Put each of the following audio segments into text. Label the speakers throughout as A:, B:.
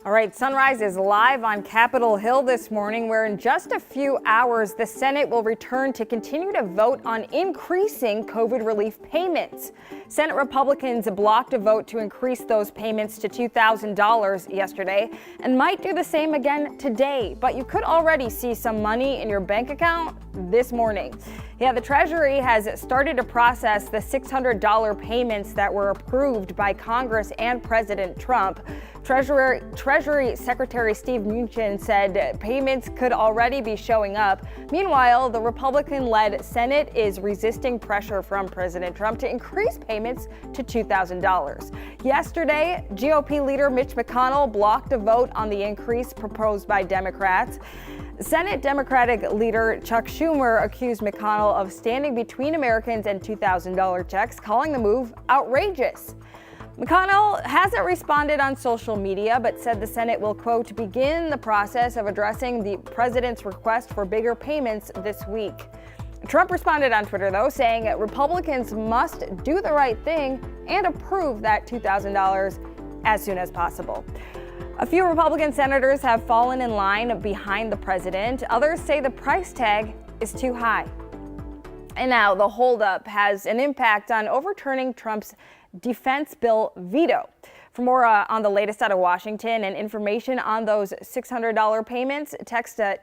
A: All right, Sunrise is live on Capitol Hill this morning, where in just a few hours, the Senate will return to continue to vote on increasing COVID relief payments. Senate Republicans blocked a vote to increase those payments to $2,000 yesterday and might do the same again today. But you could already see some money in your bank account this morning. Yeah, the Treasury has started to process the $600 payments that were approved by Congress and President Trump. Treasury Secretary Steve Mnuchin said payments could already be showing up. Meanwhile, the Republican-led Senate is resisting pressure from President Trump to increase payments to $2,000. Yesterday, GOP leader Mitch McConnell blocked a vote on the increase proposed by Democrats. Senate Democratic leader Chuck Schumer accused McConnell of standing between Americans and $2,000 checks, calling the move outrageous. McConnell hasn't responded on social media, but said the Senate will, quote, begin the process of addressing the president's request for bigger payments this week. Trump responded on Twitter, though, saying Republicans must do the right thing and approve that $2,000 as soon as possible. A few Republican senators have fallen in line behind the president. Others say the price tag is too high. And now the holdup has an impact on overturning Trump's defense bill veto. For more on the latest out of Washington and information on those $600 payments, text the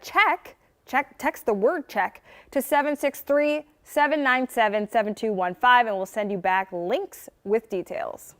A: word check to 763-797-7215 and we'll send you back links with details.